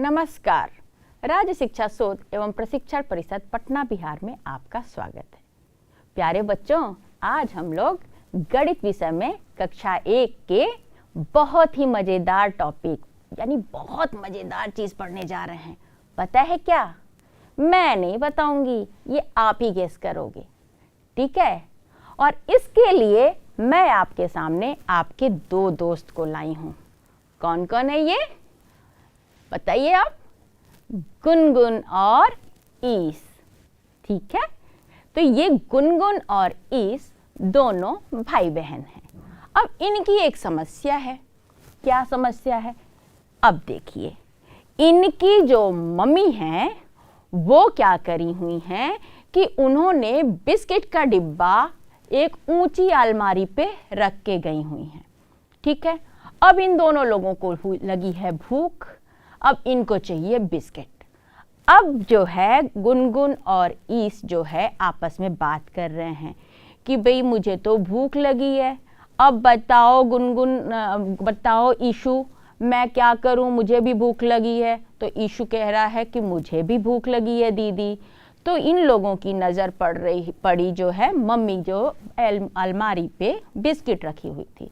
नमस्कार। राज्य शिक्षा शोध एवं प्रशिक्षण परिषद पटना बिहार में आपका स्वागत है। प्यारे बच्चों, आज हम लोग गणित विषय में कक्षा 1 के बहुत ही मजेदार टॉपिक यानी बहुत मजेदार चीज पढ़ने जा रहे हैं। पता है क्या? मैं नहीं बताऊंगी, ये आप ही गेस करोगे, ठीक है? और इसके लिए मैं आपके सामने आपके 2 दोस्त को लाई हूं। कौन कौन है ये बताइए आप? गुनगुन और ईश, ठीक है? तो ये गुनगुन और ईश दोनों भाई बहन हैं। अब इनकी एक समस्या है। क्या समस्या है? अब देखिए, इनकी जो मम्मी हैं वो क्या करी हुई हैं कि उन्होंने बिस्किट का डिब्बा एक ऊंची अलमारी पे रख के गई हुई हैं, ठीक है? अब इन दोनों लोगों को लगी है भूख, अब इनको चाहिए बिस्किट। अब जो है गुनगुन और ईश जो है आपस में बात कर रहे हैं कि भाई मुझे तो भूख लगी है, अब बताओ गुनगुन, बताओ ईशु, मैं क्या करूं, मुझे भी भूख लगी है। तो ईशु कह रहा है कि मुझे भी भूख लगी है दीदी। तो इन लोगों की नज़र पड़ी जो है मम्मी जो अलमारी पे बिस्किट रखी हुई थी।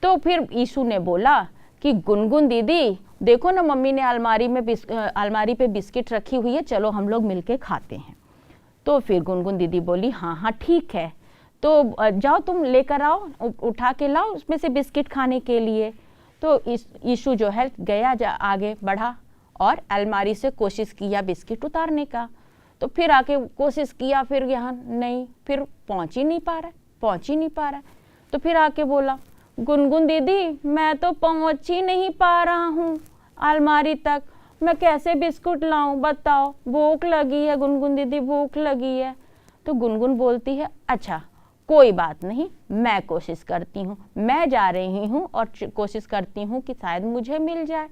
तो फिर ईशु ने बोला कि गुनगुन दीदी देखो ना, मम्मी ने अलमारी पे बिस्किट रखी हुई है, चलो हम लोग मिलके खाते हैं। तो फिर गुनगुन दीदी बोली हाँ हाँ ठीक है, तो जाओ तुम लेकर आओ, उठा के लाओ उसमें से बिस्किट खाने के लिए। तो ईशु जो है गया, आगे बढ़ा और अलमारी से कोशिश किया बिस्किट उतारने का। तो फिर आके कोशिश किया, फिर यहाँ नहीं, फिर पहुँच ही नहीं पा रहा। तो फिर आके बोला गुनगुन दीदी मैं तो पहुँच ही नहीं पा रहा हूँ अलमारी तक, मैं कैसे बिस्कुट लाऊं बताओ, भूख लगी है गुनगुन दीदी, भूख लगी है। तो गुनगुन बोलती है अच्छा कोई बात नहीं, मैं कोशिश करती हूँ, मैं जा रही हूँ और कोशिश करती हूँ कि शायद मुझे मिल जाए।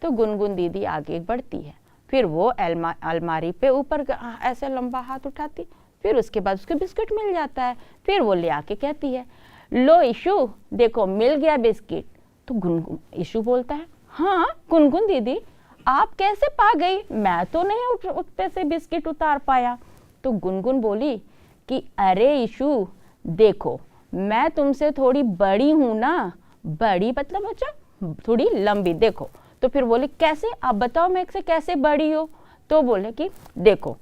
तो गुनगुन दीदी आगे बढ़ती है, फिर वो अलमारी पे ऊपर ऐसे लंबा हाथ उठाती, फिर उसके बाद उसको बिस्किट मिल जाता है। फिर वो ले आके कहती है लो ईशु देखो मिल गया बिस्किट। तो ईशु बोलता है हाँ गुनगुन दीदी आप कैसे पा गई, मैं तो नहीं उठ पे से बिस्किट उतार पाया। तो गुनगुन बोली कि अरे ईशु देखो मैं तुमसे थोड़ी बड़ी हूँ ना, बड़ी मतलब अच्छा थोड़ी लंबी, देखो। तो फिर बोले कैसे, आप बताओ मैं से कैसे बड़ी हो? तो बोले कि देखो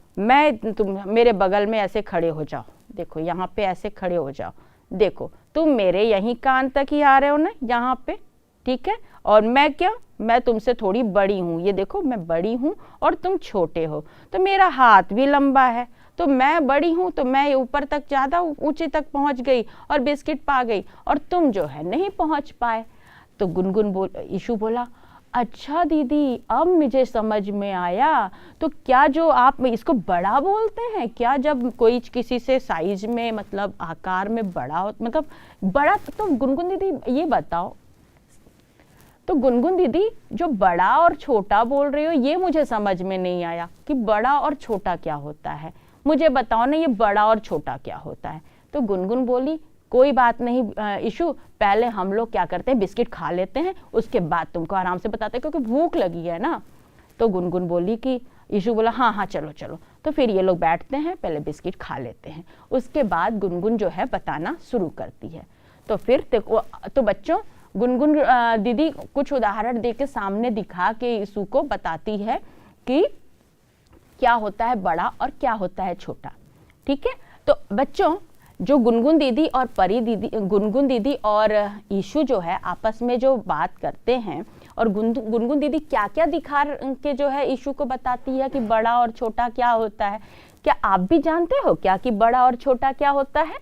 तुम मेरे बगल में ऐसे खड़े हो जाओ, देखो यहाँ पे ऐसे खड़े हो जाओ, देखो तुम मेरे यहीं कान तक ही आ रहे हो ना यहाँ पे, ठीक है? और मैं तुमसे थोड़ी बड़ी हूँ, ये देखो मैं बड़ी हूँ और तुम छोटे हो, तो मेरा हाथ भी लंबा है, तो मैं बड़ी हूँ तो मैं ऊपर तक ज़्यादा ऊंचे तक पहुँच गई और बिस्किट पा गई, और तुम जो है नहीं पहुँच पाए। तो ईशु बोला अच्छा दीदी अब मुझे समझ में आया, तो क्या जो आप इसको बड़ा बोलते हैं क्या, जब कोई किसी से साइज में मतलब आकार में बड़ा हो, मतलब बड़ा? तो गुनगुन दीदी ये बताओ, तो गुनगुन दीदी जो बड़ा और छोटा बोल रही हो ये मुझे समझ में नहीं आया कि बड़ा और छोटा क्या होता है, मुझे बताओ ना ये बड़ा और छोटा क्या होता है। तो गुनगुन बोली कोई बात नहीं ईशु, पहले हम लोग क्या करते हैं बिस्किट खा लेते हैं, उसके बाद तुमको आराम से बताते हैं क्योंकि भूख लगी है ना। तो गुनगुन बोली कि ईशु बोला हाँ हाँ चलो चलो। तो फिर ये लोग बैठते हैं, पहले बिस्किट खा लेते हैं, उसके बाद गुनगुन जो है बताना शुरू करती है। तो फिर तो बच्चों गुनगुन दीदी कुछ उदाहरण दे के सामने दिखा के ईशु को बताती है कि क्या होता है बड़ा और क्या होता है छोटा, ठीक है? तो बच्चों जो गुनगुन दीदी और ईशु जो है आपस में जो बात करते हैं, और गुनगुन दीदी क्या क्या दिखा के जो है ईशु को बताती है कि बड़ा और छोटा क्या होता है, क्या आप भी जानते हो क्या कि बड़ा और छोटा क्या होता है?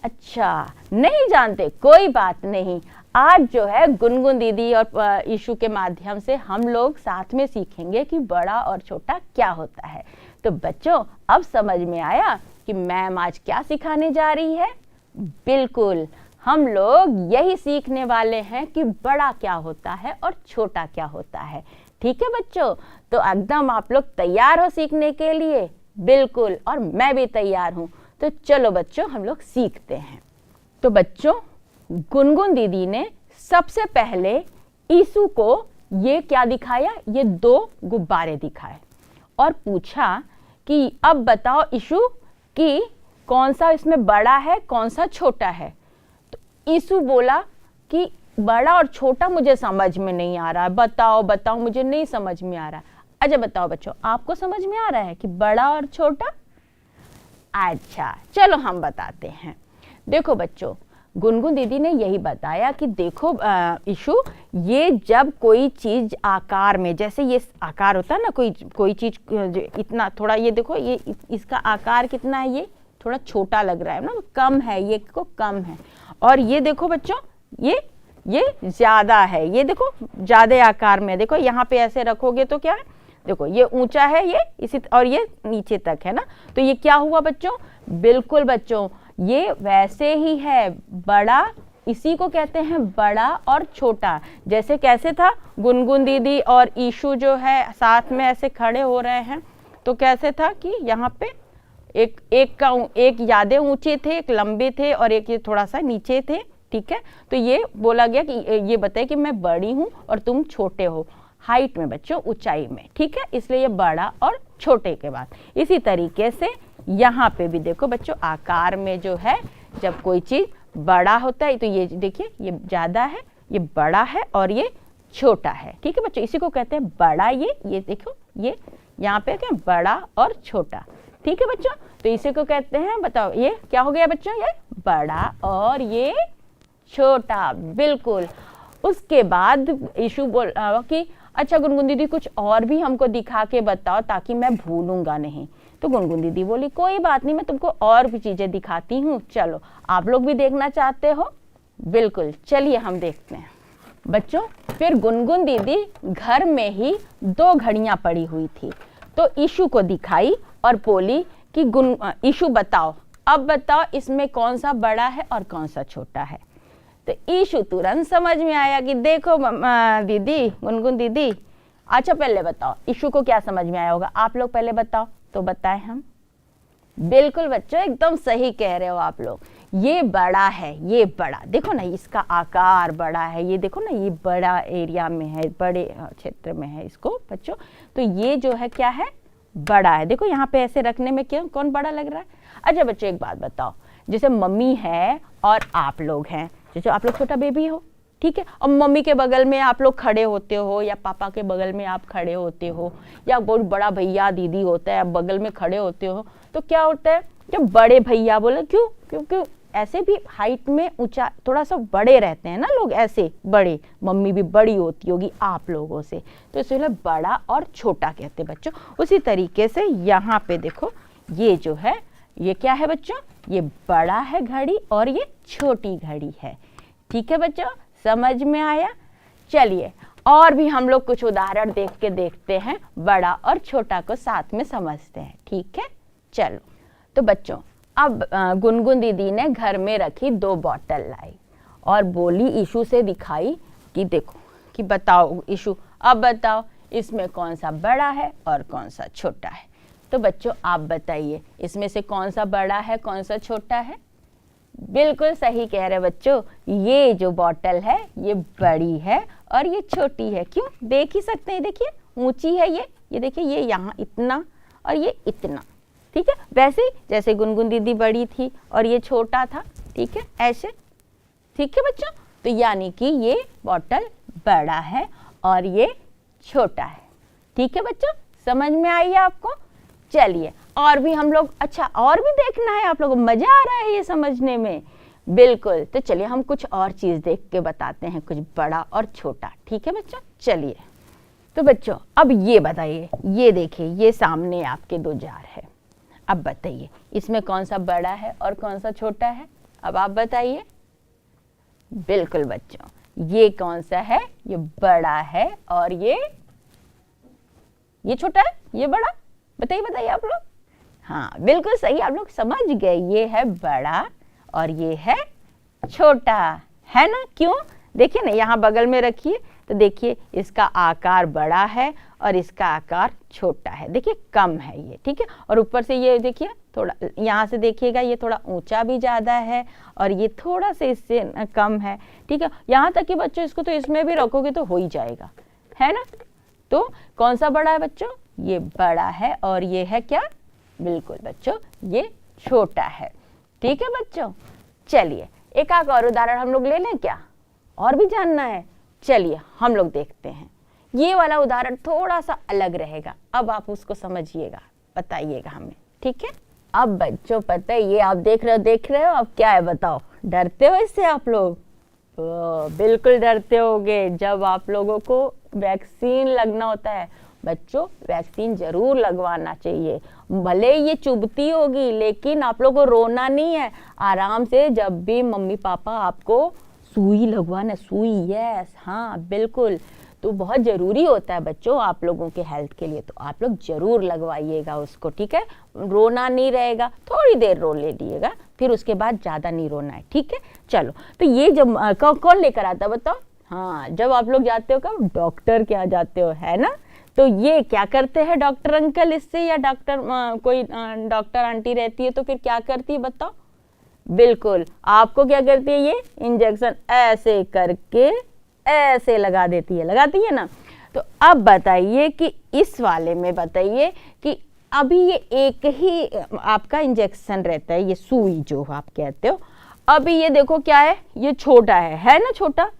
अच्छा नहीं जानते, कोई बात नहीं, आज जो है गुनगुन दीदी और ईशु के माध्यम से हम लोग साथ में सीखेंगे कि बड़ा और छोटा क्या होता है। तो बच्चों अब समझ में आया कि मैम आज क्या सिखाने जा रही है? बिल्कुल, हम लोग यही सीखने वाले हैं कि बड़ा क्या होता है और छोटा क्या होता है, ठीक है बच्चों? तो एकदम आप लोग तैयार हो सीखने के लिए? बिल्कुल, और मैं भी तैयार हूँ। तो चलो बच्चों हम लोग सीखते हैं। तो बच्चों गुनगुन दीदी ने सबसे पहले ईशु को ये क्या दिखाया, ये 2 गुब्बारे दिखाए और पूछा कि अब बताओ ईशु कि कौन सा इसमें बड़ा है कौन सा छोटा है। तो ईशु बोला कि बड़ा और छोटा मुझे समझ में नहीं आ रहा है, बताओ बताओ मुझे नहीं समझ में आ रहा। अच्छा बताओ बच्चों, आपको समझ में आ रहा है कि बड़ा और छोटा? अच्छा चलो हम बताते हैं। देखो बच्चों, गुनगुन दीदी ने यही बताया कि देखो ईशु, ये जब कोई चीज आकार में, जैसे ये आकार होता है ना, कोई चीज इतना थोड़ा, ये देखो ये इसका आकार कितना है, ये थोड़ा छोटा लग रहा है ना, कम है, ये को कम है। और ये देखो बच्चों, ये ज्यादा है, ये देखो ज्यादा आकार में, देखो यहाँ पे ऐसे रखोगे तो क्या है, देखो ये ऊंचा है, ये इसी और ये नीचे तक है ना। तो ये क्या हुआ बच्चों, बिल्कुल बच्चों ये वैसे ही है, बड़ा, इसी को कहते हैं बड़ा और छोटा। जैसे कैसे था, गुनगुन दीदी और ईशु जो है साथ में ऐसे खड़े हो रहे हैं, तो कैसे था कि यहाँ पे एक ज्यादा ऊंचे थे, एक लंबे थे और एक ये थोड़ा सा नीचे थे, ठीक है। तो ये बोला गया कि ये बताए कि मैं बड़ी हूं और तुम छोटे हो, हाइट में बच्चों, ऊंचाई में, ठीक है, इसलिए ये बड़ा और छोटे के बाद। इसी तरीके से यहाँ पे भी देखो बच्चों, आकार में जो है, जब कोई चीज बड़ा होता है तो ये देखिए ये ज्यादा है, ये बड़ा है और ये छोटा है, ठीक है बच्चों, इसी को कहते हैं बड़ा। ये देखो ये यहाँ पे क्या, बड़ा और छोटा, ठीक है बच्चों। तो इसी को कहते हैं, बताओ ये क्या हो गया बच्चों, ये बड़ा और ये छोटा, बिल्कुल। उसके बाद ईशु बोल कि अच्छा गुनगुन दीदी कुछ और भी हमको दिखा के बताओ ताकि मैं भूलूंगा नहीं। तो गुनगुन दीदी बोली कोई बात नहीं, मैं तुमको और भी चीजें दिखाती हूँ, चलो आप लोग भी देखना चाहते हो, बिल्कुल चलिए हम देखते हैं। बच्चों फिर गुनगुन दीदी घर में ही 2 घड़ियां पड़ी हुई थी, तो ईशु को दिखाई और बोली कि ईशु बताओ, अब बताओ इसमें कौन सा बड़ा है और कौन सा छोटा है। तो ईशु तुरंत समझ में आया कि देखो दीदी, गुनगुन दीदी, अच्छा पहले बताओ ईशु को क्या समझ में आया होगा, आप लोग पहले बताओ। तो बताएं हम, बिल्कुल बच्चों एकदम सही कह रहे हो आप लोग, ये बड़ा है, ये बड़ा, देखो ना इसका आकार बड़ा है, ये देखो ना ये बड़ा एरिया में है, बड़े क्षेत्र में है इसको बच्चों, तो ये जो है क्या है, बड़ा है। देखो यहाँ पे ऐसे रखने में क्यों, कौन बड़ा लग रहा है। अच्छा बच्चों एक बात बताओ, जैसे मम्मी है और आप लोग हैं, जैसे आप लोग छोटा बेबी हो, ठीक है, और मम्मी के बगल में आप लोग खड़े होते हो या पापा के बगल में आप खड़े होते हो या बहुत बड़ा भैया दीदी होता है आप बगल में खड़े होते हो, तो क्या होता है जब बड़े भैया बोले, क्यों, क्योंकि ऐसे भी हाइट में ऊंचा थोड़ा सा बड़े रहते हैं ना लोग, ऐसे बड़े, मम्मी भी बड़ी होती होगी आप लोगों से, तो इसलिए बड़ा और छोटा कहते हैं बच्चों। उसी तरीके से यहाँ पे देखो ये जो है, ये क्या है बच्चों, ये बड़ा है घड़ी और ये छोटी घड़ी है, ठीक है बच्चों, समझ में आया। चलिए और भी हम लोग कुछ उदाहरण देख के देखते हैं, बड़ा और छोटा को साथ में समझते हैं, ठीक है। चलो तो बच्चों अब गुनगुन दीदी ने घर में रखी 2 बॉटल लाई और बोली ईशु से दिखाई कि देखो कि बताओ ईशु, अब बताओ इसमें कौन सा बड़ा है और कौन सा छोटा है। तो बच्चों आप बताइए इसमें से कौन सा बड़ा है कौन सा छोटा है। बिल्कुल सही कह रहे बच्चों, ये जो बॉटल है ये बड़ी है और ये छोटी है, क्यों, देख ही सकते हैं, देखिए ऊंची है ये देखिए ये यहाँ इतना और ये इतना, ठीक है, वैसे जैसे गुनगुन दीदी बड़ी थी और ये छोटा था, ठीक है, ऐसे, ठीक है बच्चों। तो यानी कि ये बॉटल बड़ा है और ये छोटा है, ठीक है बच्चों, समझ में आई आपको। चलिए और भी हम लोग, अच्छा और भी देखना है आप लोगों को, मजा आ रहा है ये समझने में, बिल्कुल। तो चलिए हम कुछ और चीज देख के बताते हैं, कुछ बड़ा और छोटा, ठीक है बच्चों। चलिए तो बच्चों अब ये बताइए, ये देखिए ये सामने आपके 2 जार है, अब बताइए इसमें कौन सा बड़ा है और कौन सा छोटा है, अब आप बताइए। बिल्कुल बच्चों, ये कौन सा है, ये बड़ा है और ये छोटा है, ये बड़ा, बताइए बताइए आप लोग। हाँ बिल्कुल सही, आप लोग समझ गए, ये है बड़ा और ये है छोटा, है ना, क्यों, देखिए ना यहाँ बगल में रखिए तो देखिए इसका आकार बड़ा है और इसका आकार छोटा है, देखिए कम है ये, ठीक है, और ऊपर से ये देखिए थोड़ा, यहाँ से देखिएगा ये थोड़ा ऊंचा भी ज़्यादा है और ये थोड़ा से इससे कम है, ठीक है, यहाँ तक कि बच्चों इसको तो इसमें भी रखोगे तो हो ही जाएगा, है ना। तो कौन सा बड़ा है बच्चों, ये बड़ा है और ये है क्या, बिल्कुल बच्चों ये छोटा है। ठीक है बच्चों, चलिए एक आध और उदाहरण हम लोग ले लें क्या, और भी जानना है, चलिए हम लोग देखते हैं। ये वाला उदाहरण थोड़ा सा अलग रहेगा, अब आप उसको समझिएगा, बताइएगा हमें, ठीक है। अब बच्चों पता है ये आप देख रहे हो, अब क्या है बताओ, डरते हो इससे आप लोग? बिल्कुल डरते होगे जब आप लोगों को वैक्सीन लगना होता है। बच्चों वैक्सीन जरूर लगवाना चाहिए, भले ये चुभती होगी लेकिन आप लोगों को रोना नहीं है, आराम से जब भी मम्मी पापा आपको सुई लगवाना, सुई, यस हाँ बिल्कुल, तो बहुत ज़रूरी होता है बच्चों आप लोगों के हेल्थ के लिए, तो आप लोग ज़रूर लगवाइएगा उसको, ठीक है। रोना नहीं रहेगा, थोड़ी देर रो ले लीजिएगा, फिर उसके बाद ज़्यादा नहीं रोना है, ठीक है। चलो तो ये जब कौन लेकर आता है बताओ? हाँ, जब आप लोग जाते हो कब, डॉक्टर के यहाँ जाते हो, है ना। तो ये क्या करते हैं डॉक्टर अंकल इससे, या डॉक्टर कोई डॉक्टर आंटी रहती है तो फिर क्या करती है बताओ? बिल्कुल आपको क्या करती है, ये इंजेक्शन ऐसे करके ऐसे लगा देती है, लगाती है ना। तो अब बताइए कि इस वाले में बताइए कि अभी ये एक ही आपका इंजेक्शन रहता है, ये सुई जो आप कहते हो, अभी ये देखो क्या है, ये छोटा है ना छोटा,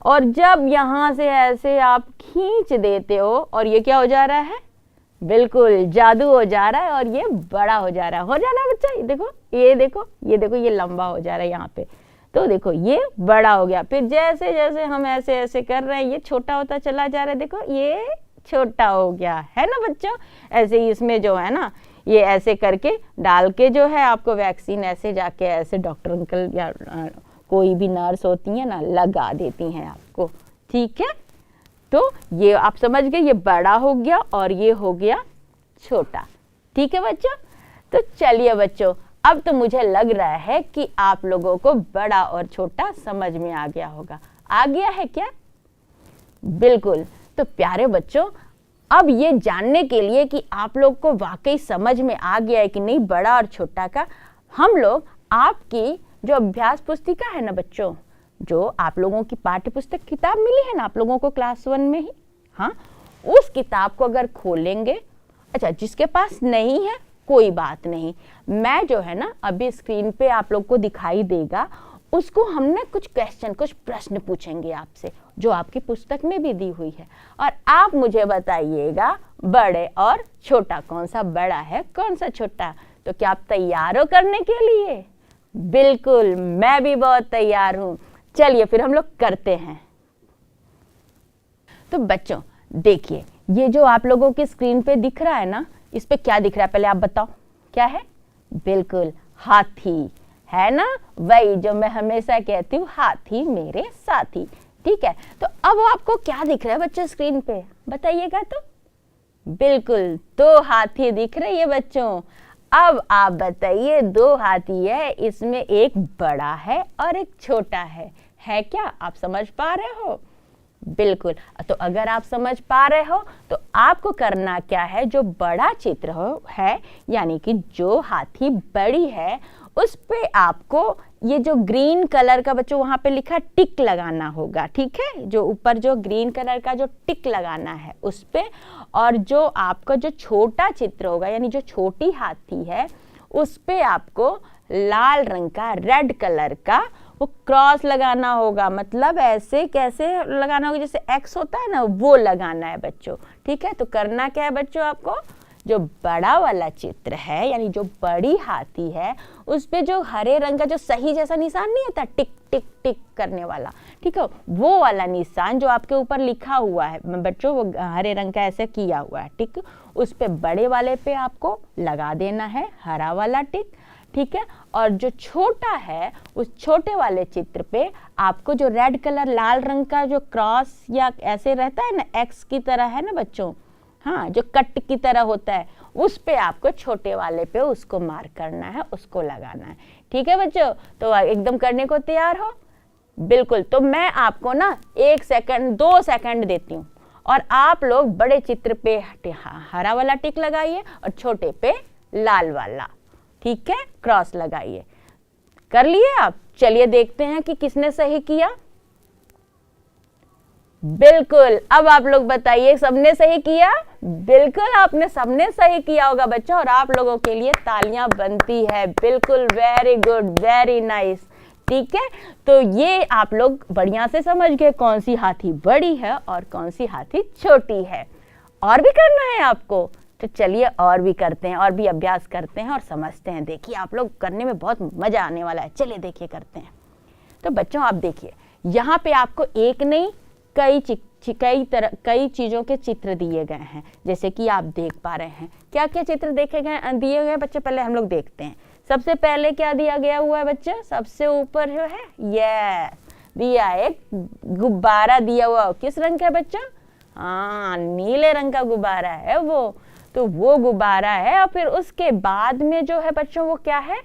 और जब यहाँ से ऐसे आप खींच देते हो और ये क्या हो जा रहा है, बिल्कुल जादू हो जा रहा है और ये बड़ा हो जा रहा है, बच्चा, ये देखो ये देखो ये देखो, ये लंबा हो जा रहा है यहाँ पे, तो देखो ये बड़ा हो गया, फिर जैसे जैसे हम ऐसे ऐसे कर रहे हैं ये छोटा होता चला जा रहा है, देखो ये छोटा हो गया, है ना बच्चों। ऐसे ही इसमें जो है ना, ये ऐसे करके डाल के जो है आपको वैक्सीन ऐसे जाके ऐसे डॉक्टर अंकल या कोई भी नर्स होती है ना, लगा देती हैं आपको, ठीक है। तो ये आप समझ गए, ये बड़ा हो गया और ये हो गया छोटा, ठीक है बच्चों। तो चलिए बच्चों, अब तो मुझे लग रहा है कि आप लोगों को बड़ा और छोटा समझ में आ गया होगा, आ गया है क्या? बिल्कुल। तो प्यारे बच्चों, अब ये जानने के लिए कि आप लोग को वाकई समझ में आ गया है कि नहीं बड़ा और छोटा का, हम लोग आपकी जो अभ्यास पुस्तिका है ना बच्चों, जो आप लोगों की पाठ्य पुस्तक किताब मिली है ना आप लोगों को क्लास 1 में ही, हाँ, उस किताब को अगर खोलेंगे, अच्छा जिसके पास नहीं है कोई बात नहीं, मैं जो है ना अभी स्क्रीन पे आप लोग को दिखाई देगा, उसको हमने कुछ क्वेश्चन, कुछ प्रश्न पूछेंगे आपसे जो आपकी पुस्तक में भी दी हुई है, और आप मुझे बताइएगा बड़े और छोटा कौन सा बड़ा है कौन सा छोटा। तो क्या आप तैयार हो करने के लिए? बिल्कुल, मैं भी बहुत तैयार हूं। चलिए फिर हम लोग करते हैं। तो बच्चों देखिए, ये जो आप लोगों की स्क्रीन पे दिख रहा है ना, इस पे क्या दिख रहा है पहले आप बताओ, क्या है? बिल्कुल हाथी, है ना, वही जो मैं हमेशा कहती हूँ, हाथी मेरे साथी, ठीक है। तो अब आपको क्या दिख रहा है बच्चों स्क्रीन पे, बताइएगा तो? बिल्कुल 2 हाथी दिख रही है बच्चों। अब आप बताइए, 2 हाथी है, इसमें एक बड़ा है और एक छोटा है क्या? आप समझ पा रहे हो? बिल्कुल। तो अगर आप समझ पा रहे हो तो आपको करना क्या है, जो बड़ा चित्र है यानी कि जो हाथी बड़ी है उस पे आपको ये जो ग्रीन कलर का बच्चों वहां पे लिखा टिक लगाना होगा, ठीक है, जो ऊपर जो ग्रीन कलर का जो टिक लगाना है उस पे, और जो आपका जो छोटा चित्र होगा यानी जो छोटी हाथी है उस पे आपको लाल रंग का, रेड कलर का वो क्रॉस लगाना होगा, मतलब ऐसे कैसे लगाना होगा, जैसे एक्स होता है ना वो लगाना है बच्चों, ठीक है। तो करना क्या है बच्चों, आपको जो बड़ा वाला चित्र है यानी जो बड़ी हाथी है उस पे जो हरे रंग का जो सही जैसा निशान नहीं होता, टिक टिक टिक करने वाला, ठीक है, वो वाला निशान जो आपके ऊपर लिखा हुआ है बच्चों, वो हरे रंग का ऐसे किया हुआ है टिक, उस पे बड़े वाले पे आपको लगा देना है हरा वाला टिक, ठीक है। और जो छोटा है उस छोटे वाले चित्र पे आपको जो रेड कलर लाल रंग का जो क्रॉस या ऐसे रहता है ना, एक्स की तरह है ना बच्चों, हाँ, जो कट की तरह होता है, उस पे आपको छोटे वाले पे उसको मार्क करना है, उसको लगाना है, ठीक है बच्चों। तो एकदम करने को तैयार हो? बिल्कुल। तो मैं आपको ना 1 सेकंड 2 सेकंड देती हूँ और आप लोग बड़े चित्र पे हरा वाला टिक लगाइए और छोटे पे लाल वाला, ठीक है, क्रॉस लगाइए। कर लिए आप? चलिए देखते हैं कि किसने सही किया। बिल्कुल। अब आप लोग बताइए, सबने सही किया? बिल्कुल, आपने सबने सही किया होगा बच्चों, और आप लोगों के लिए तालियां बनती है। बिल्कुल, वेरी गुड, वेरी नाइस। ठीक है, तो ये आप लोग बढ़िया से समझ गए कौन सी हाथी बड़ी है और कौन सी हाथी छोटी है। और भी करना है आपको, तो चलिए और भी करते हैं, और भी अभ्यास करते हैं और समझते हैं। देखिए, आप लोग करने में बहुत मजा आने वाला है। चलिए देखिए, करते हैं। तो बच्चों आप देखिए, यहाँ पे आपको एक नहीं कई चीजों के चित्र दिए गए हैं, जैसे कि आप देख पा रहे हैं। क्या क्या चित्र दिए गए बच्चे, पहले हम लोग देखते हैं। सबसे पहले क्या दिया गया हुआ है बच्चे, सबसे ऊपर जो है ये दिया एक गुब्बारा दिया हुआ। किस रंग का है बच्चा? हाँ, नीले रंग का गुब्बारा है वो। तो वो गुब्बारा है, और फिर उसके बाद में जो है बच्चों वो क्या है?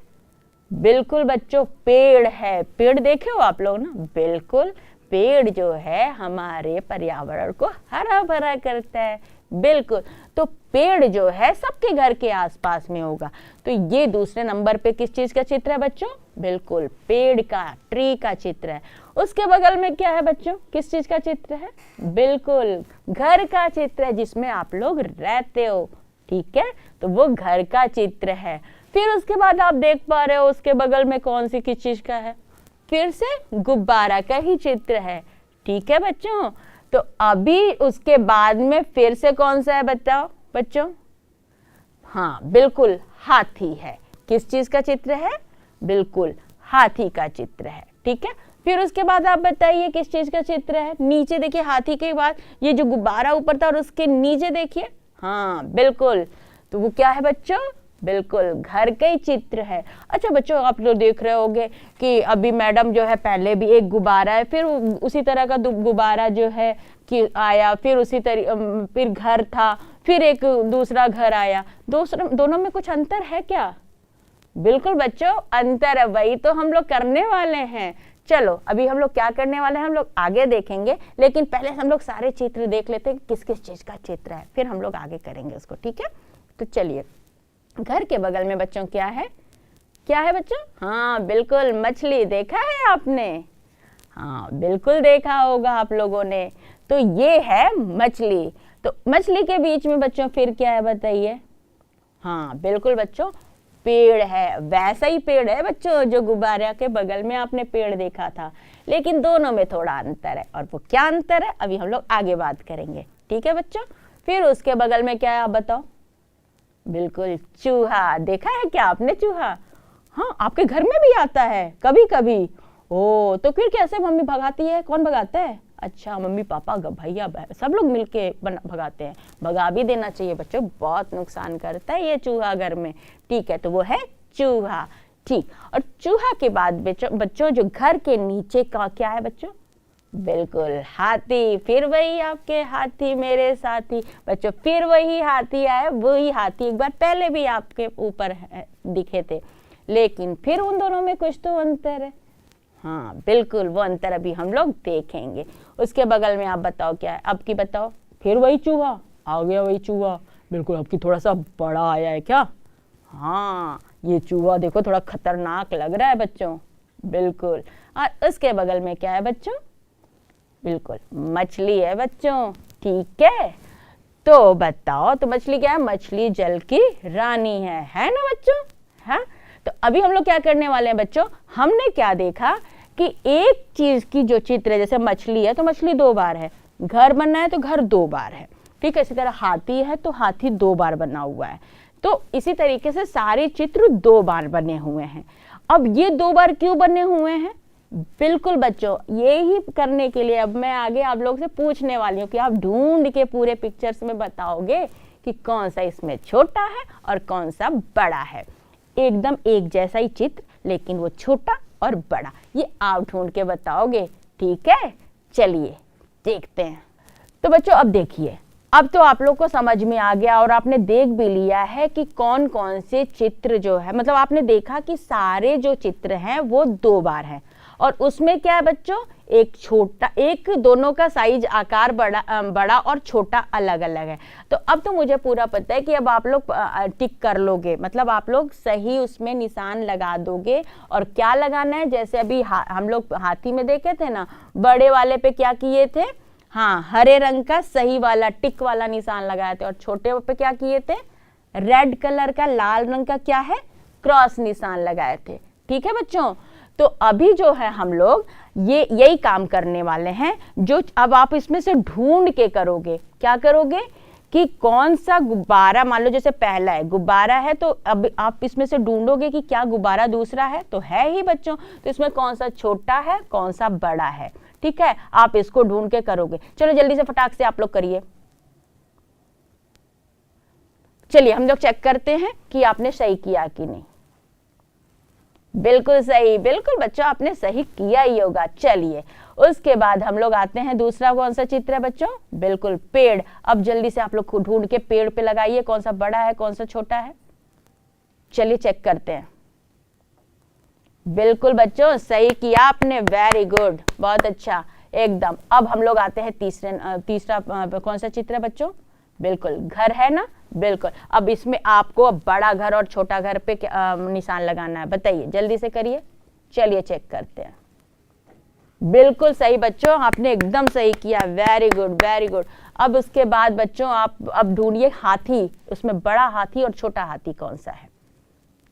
बिल्कुल बच्चों, पेड़ है। पेड़ देखे हो आप लोग ना? बिल्कुल, पेड़ जो है हमारे पर्यावरण को हरा भरा करता है। बिल्कुल, तो पेड़ जो है सबके घर के आसपास में होगा। तो ये दूसरे नंबर पे किस चीज का चित्र है बच्चों? बिल्कुल, पेड़ का, ट्री का चित्र है। उसके बगल में क्या है बच्चों? किस चीज का चित्र है? बिल्कुल, घर का चित्र है, जिसमें आप लोग रहते हो। ठीक है, तो वो घर का चित्र है। फिर उसके बाद आप देख पा रहे हो उसके बगल में कौन सी किस चीज का है? फिर से गुब्बारा का ही चित्र है। ठीक है बच्चों, तो अभी उसके बाद में फिर से कौन सा है बताओ बच्चों? हाँ बिल्कुल, हाथी है। किस चीज का चित्र है? बिल्कुल, हाथी का चित्र है। ठीक है, फिर उसके बाद आप बताइए किस चीज का चित्र है? नीचे देखिए, हाथी के बाद ये जो गुब्बारा ऊपर था और उसके नीचे देखिए, हाँ बिल्कुल, तो वो क्या है बच्चों? बिल्कुल, घर का ही चित्र है। अच्छा बच्चों, आप लोग देख रहे होंगे कि अभी मैडम जो है, पहले भी एक गुब्बारा है, फिर उसी तरह का गुब्बारा जो है कि आया, फिर उसी तरह फिर घर था, फिर एक दूसरा घर आया। दोनों में कुछ अंतर है क्या? बिल्कुल बच्चों, अंतर है, वही तो हम लोग करने वाले हैं। चलो अभी हम लोग क्या करने वाले हैं, हम लोग आगे देखेंगे, लेकिन पहले हम लोग सारे चित्र देख लेते हैं किस किस चीज का चित्र है, फिर हम लोग आगे करेंगे उसको। ठीक है, तो चलिए, घर के बगल में बच्चों क्या है? क्या है बच्चों? हाँ बिल्कुल, मछली। देखा है आपने? हाँ बिल्कुल, देखा होगा आप लोगों ने। तो ये है मछली। तो मछली के बीच में बच्चों फिर क्या है बताइए? हाँ बिल्कुल बच्चों, पेड़ है। वैसा ही पेड़ है बच्चों जो गुब्बारे के बगल में आपने पेड़ देखा था, लेकिन दोनों में थोड़ा अंतर है। और वो क्या अंतर है अभी हम लोग आगे बात करेंगे। ठीक है बच्चों, फिर उसके बगल में क्या है आप बताओ? बिल्कुल, चूहा। देखा है क्या आपने चूहा? हाँ, आपके घर में भी आता है कभी कभी। ओ, तो फिर कैसे मम्मी भगाती है? कौन भगाता है? अच्छा, मम्मी पापा भैया सब लोग मिलके भगाते हैं। भगा भी देना चाहिए बच्चों, बहुत नुकसान करता है ये चूहा घर में। ठीक है, तो वो है चूहा। ठीक, और चूहा के बाद बच्चों जो घर के नीचे का क्या है बच्चों? बिल्कुल, हाथी। फिर वही आपके हाथी मेरे साथी। बच्चों फिर वही हाथी आए, वही हाथी एक बार पहले भी आपके ऊपर दिखे थे, लेकिन फिर उन दोनों में कुछ तो अंतर है। हाँ बिल्कुल, वो अंतर अभी हम लोग देखेंगे। उसके बगल में आप बताओ क्या है? अब की बताओ। फिर वही चूहा आ गया, वही चूहा। बिल्कुल, अब की थोड़ा सा बड़ा आया है क्या? हाँ, ये चूहा देखो थोड़ा खतरनाक लग रहा है बच्चों। बिल्कुल, और उसके बगल में क्या है बच्चों? बिल्कुल, मछली है बच्चों। ठीक है, तो बताओ, तो मछली क्या है? मछली जल की रानी है ना बच्चों? हाँ, तो अभी हम लोग क्या करने वाले हैं बच्चों? हमने क्या देखा कि एक चीज की जो चित्र है, जैसे मछली है तो मछली 2 बार है, घर बनना है तो घर 2 बार है। ठीक है, इसी तरह हाथी है तो हाथी 2 बार बना हुआ है। तो इसी तरीके से सारे चित्र 2 बार बने हुए हैं। अब ये 2 बार क्यों बने हुए हैं? बिल्कुल बच्चों, यही करने के लिए अब मैं आगे आप लोग से पूछने वाली हूँ कि आप ढूंढ के पूरे पिक्चर्स में बताओगे कि कौन सा इसमें छोटा है और कौन सा बड़ा है। एकदम एक जैसा ही चित्र, लेकिन वो छोटा और बड़ा, ये आप ढूंढ के बताओगे। ठीक है, चलिए देखते हैं। तो बच्चों अब देखिए, अब तो आप लोग को समझ में आ गया और आपने देख भी लिया है कि कौन कौन से चित्र जो है, मतलब आपने देखा कि सारे जो चित्र हैं वो 2 बार हैं। और उसमें क्या है बच्चों? एक छोटा, एक दोनों का साइज आकार बड़ा और छोटा अलग अलग है। तो अब तो मुझे पूरा पता है कि अब आप लोग टिक कर लोगे, मतलब आप लोग सही उसमें निशान लगा दोगे। और क्या लगाना है? जैसे अभी हम लोग हाथी में देखे थे ना, बड़े वाले पे क्या किए थे? हाँ, हरे रंग का सही वाला टिक वाला निशान लगाए थे और छोटे पे क्या किए थे, रेड कलर का लाल रंग का क्या है, क्रॉस निशान लगाए थे। ठीक है बच्चों, तो अभी जो है हम लोग ये यही काम करने वाले हैं, जो अब आप इसमें से ढूंढ के करोगे। क्या करोगे कि कौन सा गुब्बारा, मान लो जैसे पहला है गुब्बारा है, तो अब आप इसमें से ढूंढोगे कि क्या गुब्बारा दूसरा है, तो है ही बच्चों, तो इसमें कौन सा छोटा है कौन सा बड़ा है। ठीक है, आप इसको ढूंढ के करोगे। चलो जल्दी से फटाक से आप लोग करिए। चलिए हम लोग चेक करते हैं कि आपने सही किया कि नहीं। बिल्कुल सही, बिल्कुल बच्चों आपने सही किया ही होगा। चलिए उसके बाद हम लोग आते हैं, दूसरा कौन सा चित्र है बच्चों, बिल्कुल पेड़। अब जल्दी से आप लोग ढूंढ के पेड़ पे लगाइए, कौन सा बड़ा है कौन सा छोटा है। चलिए चेक करते हैं। बिल्कुल बच्चों सही किया आपने, वेरी गुड, बहुत अच्छा एकदम। अब हम लोग आते हैं तीसरा कौन सा चित्र है बच्चों, बिल्कुल घर है ना, बिल्कुल। अब इसमें आपको बड़ा घर और छोटा घर पे निशान लगाना है, बताइए जल्दी से करिए। चलिए चेक करते हैं। बिल्कुल सही बच्चों, आपने एकदम सही किया, वेरी गुड वेरी गुड। अब उसके बाद बच्चों आप अब ढूंढिए हाथी, उसमें बड़ा हाथी और छोटा हाथी कौन सा है।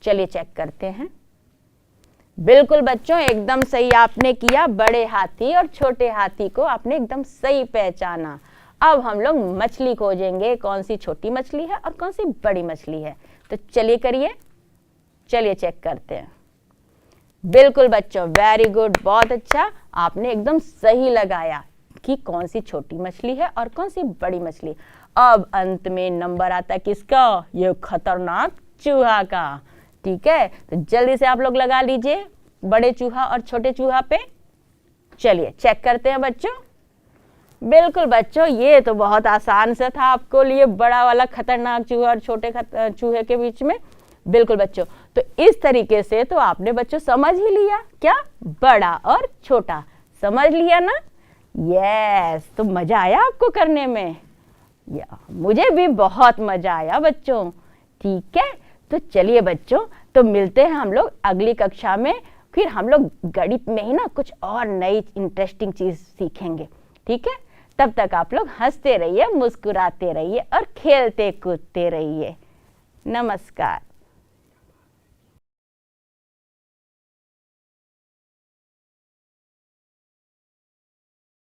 चलिए चेक करते हैं। बिल्कुल बच्चों एकदम सही आपने किया, बड़े हाथी और छोटे हाथी को आपने एकदम सही पहचाना। अब हम लोग मछली खोजेंगे, कौन सी छोटी मछली है और कौन सी बड़ी मछली है, तो चलिए करिए। चलिए चेक करते हैं। बिल्कुल बच्चों वेरी गुड, बहुत अच्छा, आपने एकदम सही लगाया कि कौन सी छोटी मछली है और कौन सी बड़ी मछली। अब अंत में नंबर आता है किसका, ये खतरनाक चूहा का। ठीक है, तो जल्दी से आप लोग लगा लीजिए बड़े चूहा और छोटे चूहा पे। चलिए चेक करते हैं बच्चों। बिल्कुल बच्चों ये तो बहुत आसान सा था आपको लिए, बड़ा वाला खतरनाक चूहा और छोटे चूहे के बीच में। बिल्कुल बच्चों, तो इस तरीके से तो आपने बच्चों समझ ही लिया, क्या बड़ा और छोटा समझ लिया ना। यस, तो मजा आया आपको करने में, या मुझे भी बहुत मजा आया बच्चों। ठीक है, तो चलिए बच्चों, तो मिलते हैं हम लोग अगली कक्षा में, फिर हम लोग गणित में ही ना कुछ और नई इंटरेस्टिंग चीज सीखेंगे। ठीक है, तब तक आप लोग हंसते रहिए, मुस्कुराते रहिए और खेलते कूदते रहिए। नमस्कार।